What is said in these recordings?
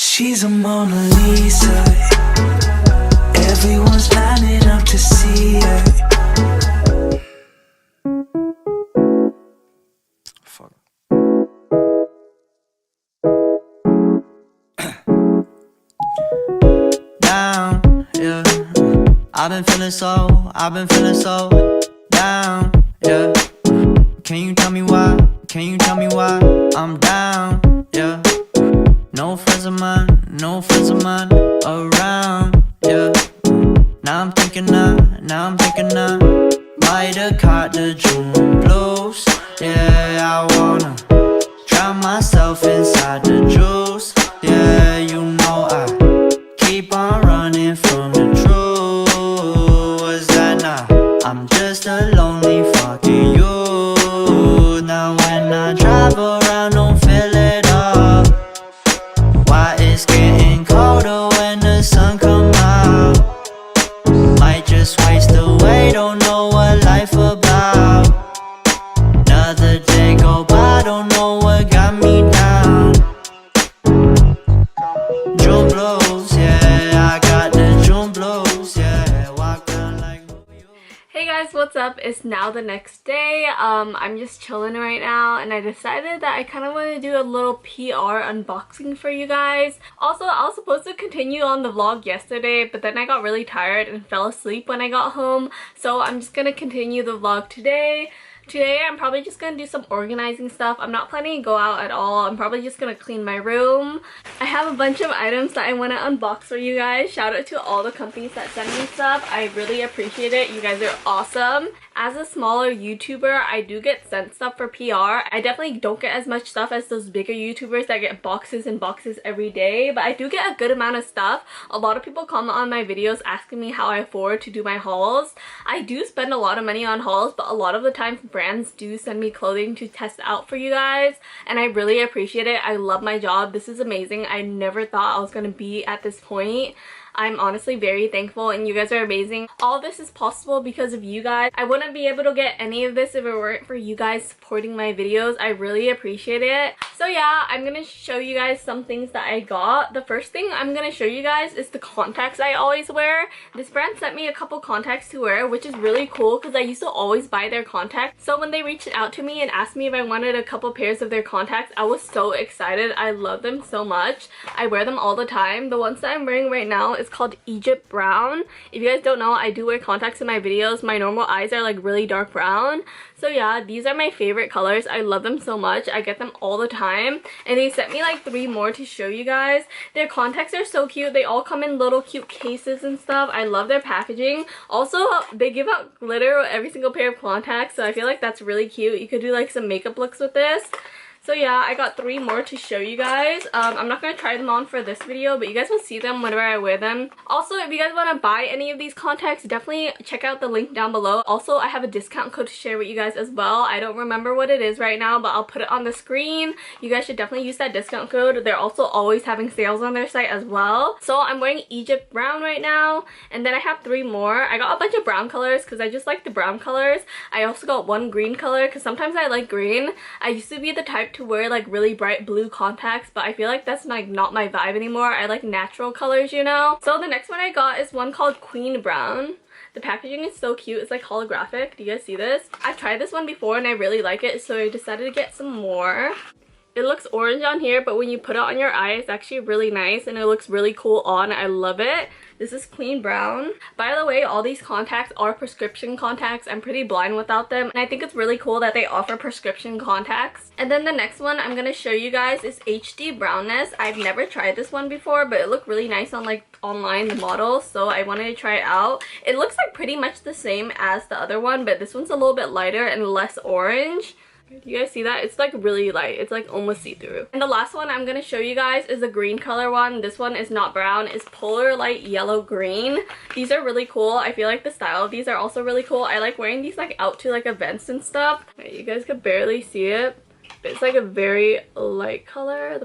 She's a Mona Lisa. Everyone's lining up to see her. Fuck. Down, yeah. I've been feeling so down, yeah. Can you tell me why? Can you tell me why I'm down, yeah. No friends of mine around, yeah. Now I'm thinking I might have caught the June blues. Yeah, I wanna drown myself inside the juice. Yeah, you know I keep on running from the truth. Was that not? I'm just a lonely fucking youth. Now when I drive around, don't fill it up. Why it's getting colder when the sun come out? Might just waste away, don't know what life about. Another day go by, don't know what got me down. June blues, yeah, I got the June blues, yeah. Walk down like Hey guys, what's up? It's now the next day. I'm just chilling right now and I decided that I kind of want to do a little PR unboxing for you guys. Also, I was supposed to continue on the vlog yesterday, but then I got really tired and fell asleep when I got home. So I'm just gonna continue the vlog today. Today, I'm probably just going to do some organizing stuff. I'm not planning to go out at all. I'm probably just going to clean my room. I have a bunch of items that I want to unbox for you guys. Shout out to all the companies that send me stuff. I really appreciate it. You guys are awesome. As a smaller YouTuber, I do get sent stuff for PR. I definitely don't get as much stuff as those bigger YouTubers that get boxes and boxes every day, but I do get a good amount of stuff. A lot of people comment on my videos asking me how I afford to do my hauls. I do spend a lot of money on hauls, but a lot of the time brands do send me clothing to test out for you guys, and I really appreciate it. I love my job. This is amazing. I never thought I was going to be at this point. I'm honestly very thankful and you guys are amazing. All this is possible because of you guys. I wouldn't be able to get any of this if it weren't for you guys supporting my videos. I really appreciate it. So yeah, I'm gonna show you guys some things that I got. The first thing I'm gonna show you guys is the contacts I always wear. This brand sent me a couple contacts to wear, which is really cool because I used to always buy their contacts. So when they reached out to me and asked me if I wanted a couple pairs of their contacts, I was so excited. I love them so much. I wear them all the time. The ones that I'm wearing right now is called Egypt Brown. If you guys don't know, I do wear contacts in my videos. My normal eyes are like really dark brown. So yeah, these are my favorite colors. I love them so much. I get them all the time. And they sent me like 3 more to show you guys. Their contacts are so cute. They all come in little cute cases and stuff. I love their packaging. Also, they give out glitter with every single pair of contacts, so I feel like that's really cute. You could do like some makeup looks with this. So yeah, I got 3 more to show you guys. I'm not going to try them on for this video, but you guys will see them whenever I wear them. Also, if you guys want to buy any of these contacts, definitely check out the link down below. Also, I have a discount code to share with you guys as well. I don't remember what it is right now, but I'll put it on the screen. You guys should definitely use that discount code. They're also always having sales on their site as well. So I'm wearing Egypt Brown right now, and then I have 3 more. I got a bunch of brown colors because I just like the brown colors. I also got 1 green color because sometimes I like green. I used to be the type to wear like really bright blue contacts, but I feel like that's like not my vibe anymore. I like natural colors, you know? So the next one I got is one called Queen Brown. The packaging is so cute. It's like holographic. Do you guys see this? I've tried this one before and I really like it, so I decided to get some more. It looks orange on here, but when you put it on your eye, it's actually really nice and it looks really cool on. I love it. This is Queen Brown. By the way, all these contacts are prescription contacts. I'm pretty blind without them, and I think it's really cool that they offer prescription contacts. And then the next one I'm gonna show you guys is HD Brownness. I've never tried this one before, but it looked really nice on like online, the model, so I wanted to try it out. It looks like pretty much the same as the other one, but this one's a little bit lighter and less orange. Do you guys see that? It's like really light. It's like almost see-through. And the last one I'm gonna show you guys is the green color one. This one is not brown. It's polar light yellow green. These are really cool. I feel like the style of these are also really cool. I like wearing these like out to like events and stuff. You guys could barely see it, but it's like a very light color.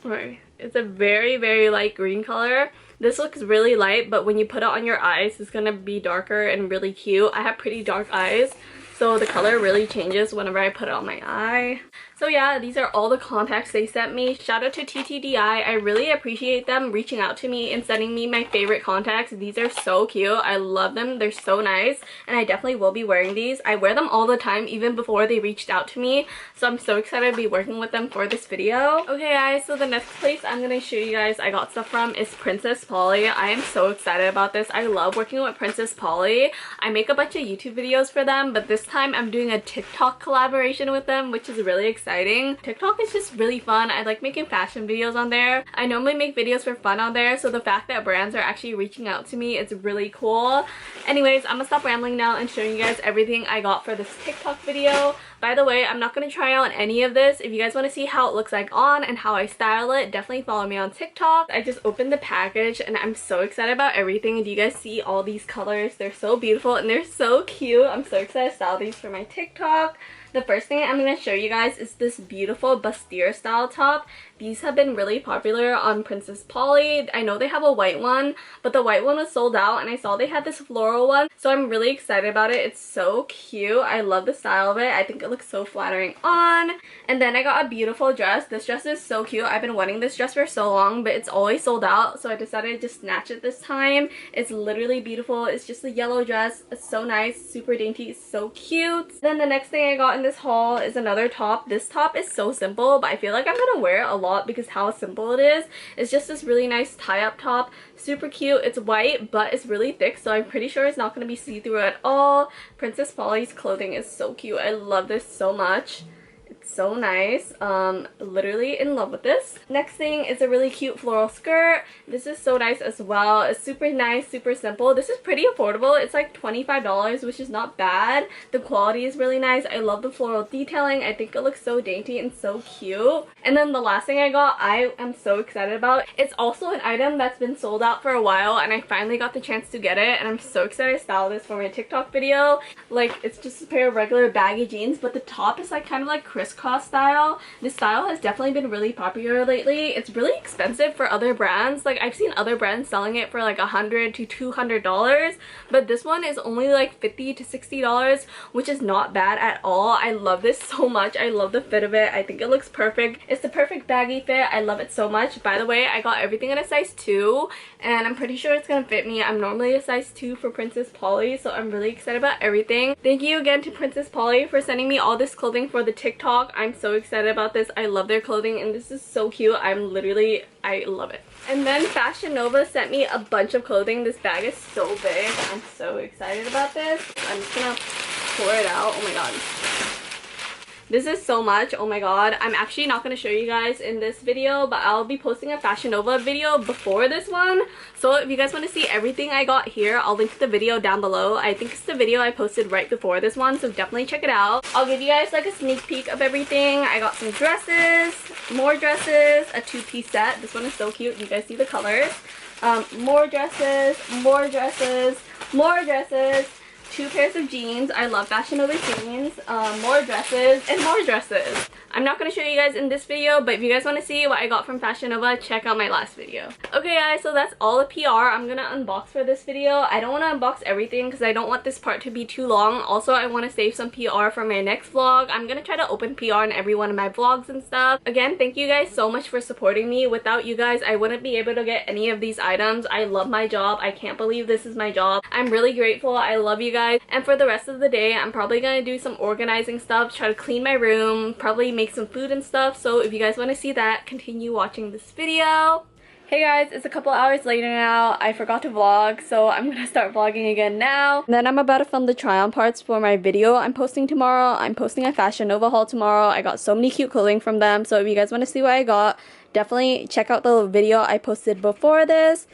Alright, it's a very light green color. This looks really light, but when you put it on your eyes, it's gonna be darker and really cute. I have pretty dark eyes, so the color really changes whenever I put it on my eye. So yeah, these are all the contacts they sent me. Shout out to TTDeye. I really appreciate them reaching out to me and sending me my favorite contacts. These are so cute. I love them. They're so nice, and I definitely will be wearing these. I wear them all the time, even before they reached out to me, so I'm so excited to be working with them for this video. Okay guys, so the next place I'm gonna show you guys I got stuff from is Princess Polly. I am so excited about this. I love working with Princess Polly. I make a bunch of YouTube videos for them, but this time I'm doing a TikTok collaboration with them, which is really exciting. TikTok is just really fun. I like making fashion videos on there. I normally make videos for fun on there, so the fact that brands are actually reaching out to me, it's really cool. Anyways, I'm gonna stop rambling now and showing you guys everything I got for this TikTok video. By the way, I'm not going to try on any of this. If you guys want to see how it looks like on and how I style it, definitely follow me on TikTok. I just opened the package and I'm so excited about everything. Do you guys see all these colors? They're so beautiful and they're so cute. I'm so excited to style these for my TikTok. The first thing I'm going to show you guys is this beautiful bustier style top. These have been really popular on Princess Polly. I know they have a white one, but the white one was sold out and I saw they had this floral one. So I'm really excited about it. It's so cute. I love the style of it. I think it looks so flattering on. And then I got a beautiful dress. This dress is so cute. I've been wanting this dress for so long, but it's always sold out. So I decided to just snatch it this time. It's literally beautiful. It's just a yellow dress. It's so nice, super dainty, so cute. Then the next thing I got in this haul is another top. This top is so simple, but I feel like I'm gonna wear it a lot because how simple it is. It's just this really nice tie-up top, super cute. It's white, but it's really thick, so I'm pretty sure it's not going to be see-through at all. Princess Polly's clothing is so cute. I love this so much. It's so nice. Literally in love with this. Next thing is a really cute floral skirt. This is so nice as well. It's super nice, super simple. This is pretty affordable. It's like $25, which is not bad. The quality is really nice. I love the floral detailing. I think it looks so dainty and so cute. And then the last thing I got, I am so excited about. It's also an item that's been sold out for a while and I finally got the chance to get it, and I'm so excited to style this for my TikTok video. Like, it's just a pair of regular baggy jeans, but the top is like kind of like crisscross style. This style has definitely been really popular lately. It's really expensive for other brands. Like, I've seen other brands selling it for like $100 to $200, but this one is only like $50 to $60, which is not bad at all. I love this so much. I love the fit of it. I think it looks perfect. It's the perfect baggy fit. I love it so much. By the way, I got everything in a size 2 and I'm pretty sure it's gonna fit me. I'm normally a size 2 for Princess Polly, so I'm really excited about everything. Thank you again to Princess Polly for sending me all this clothing for the TikTok. I'm so excited about this. I love their clothing and this is so cute. I love it. And then Fashion Nova sent me a bunch of clothing. This bag is so big. I'm so excited about this. I'm just gonna pour it out. Oh my god. This is so much. Oh my god. I'm actually not going to show you guys in this video, but I'll be posting a Fashion Nova video before this one. So if you guys want to see everything I got here, I'll link the video down below. I think it's the video I posted right before this one, so definitely check it out. I'll give you guys like a sneak peek of everything. I got some dresses, more dresses, a 2-piece set. This one is so cute. You guys see the colors. More dresses, more dresses, more dresses. 2 pairs of jeans. I love Fashion Nova jeans. More dresses and more dresses. I'm not going to show you guys in this video, but if you guys want to see what I got from Fashion Nova, check out my last video. Okay guys, so that's all the PR I'm going to unbox for this video. I don't want to unbox everything because I don't want this part to be too long. Also, I want to save some PR for my next vlog. I'm going to try to open PR in every one of my vlogs and stuff. Again, thank you guys so much for supporting me. Without you guys, I wouldn't be able to get any of these items. I love my job. I can't believe this is my job. I'm really grateful. I love you guys. And for the rest of the day, I'm probably going to do some organizing stuff, try to clean my room, probably make some food and stuff. So if you guys want to see that, continue watching this video. Hey guys, it's a couple hours later now. I forgot to vlog, so I'm gonna start vlogging again now. And then I'm about to film the try-on parts for my video I'm posting tomorrow. I'm posting a Fashion Nova haul tomorrow. I got so many cute clothing from them, so if you guys want to see what I got, definitely check out the video I posted before this.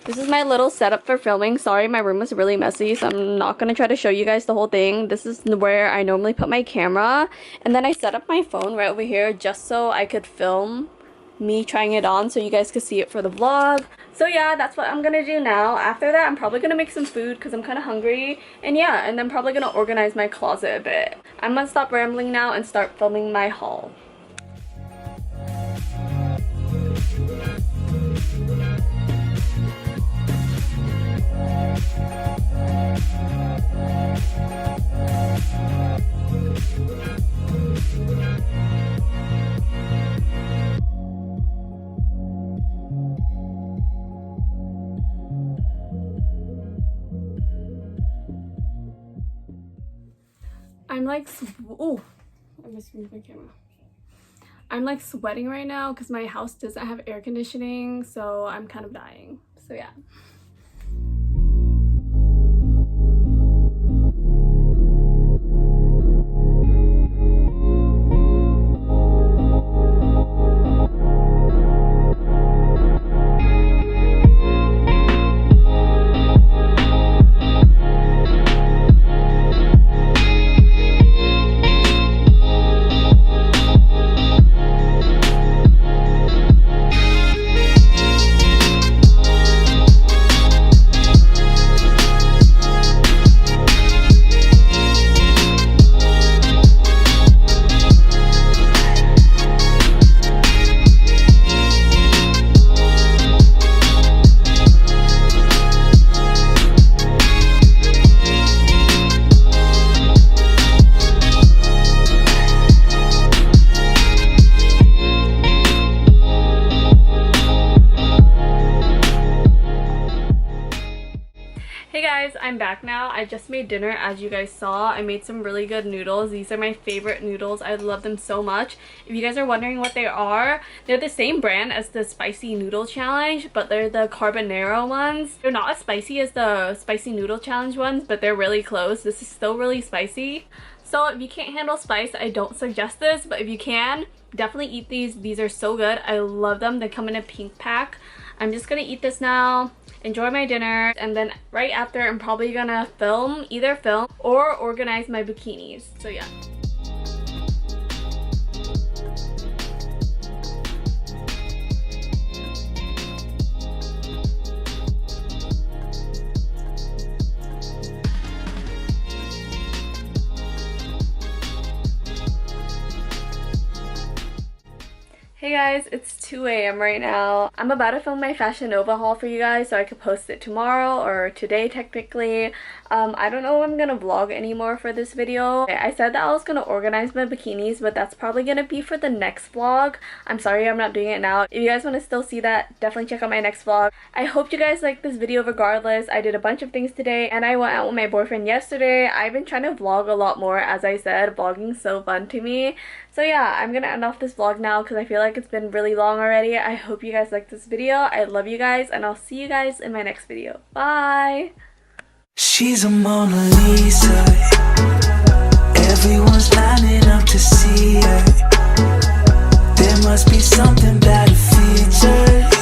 This is my little setup for filming. Sorry, my room is really messy, so I'm not going to try to show you guys the whole thing. This is where I normally put my camera. And then I set up my phone right over here just so I could film me trying it on so you guys could see it for the vlog. So yeah, that's what I'm going to do now. After that, I'm probably going to make some food because I'm kind of hungry. And yeah, and then probably going to organize my closet a bit. I'm going to stop rambling now and start filming my haul. I'm like, oh, I must move my camera. I'm like sweating right now because my house doesn't have air conditioning, so I'm kind of dying. So yeah. Hey guys, I'm back now. I just made dinner. As you guys saw, I made some really good noodles. These are my favorite noodles. I love them so much. If you guys are wondering what they are, they're the same brand as the spicy noodle challenge, but they're the carbonara ones. They're not as spicy as the spicy noodle challenge ones, but they're really close. This is still really spicy. So if you can't handle spice, I don't suggest this, but if you can, definitely eat these. These are so good. I love them. They come in a pink pack. I'm just gonna eat this now, enjoy my dinner, and then right after I'm probably gonna either film or organize my bikinis. So yeah. Hey guys, it's 2 a.m. right now. I'm about to film my Fashion Nova haul for you guys so I could post it tomorrow or today technically. I don't know if I'm gonna vlog anymore for this video. I said that I was gonna organize my bikinis, but that's probably gonna be for the next vlog. I'm sorry I'm not doing it now. If you guys want to still see that, definitely check out my next vlog. I hope you guys like this video regardless. I did a bunch of things today and I went out with my boyfriend yesterday. I've been trying to vlog a lot more. As I said, vlogging's so fun to me. So yeah, I'm gonna end off this vlog now because I feel like it's been really long already. I hope you guys liked this video. I love you guys and I'll see you guys in my next video. Bye! She's a Mona Lisa. Everyone's lining up to see her. There must be something about her features.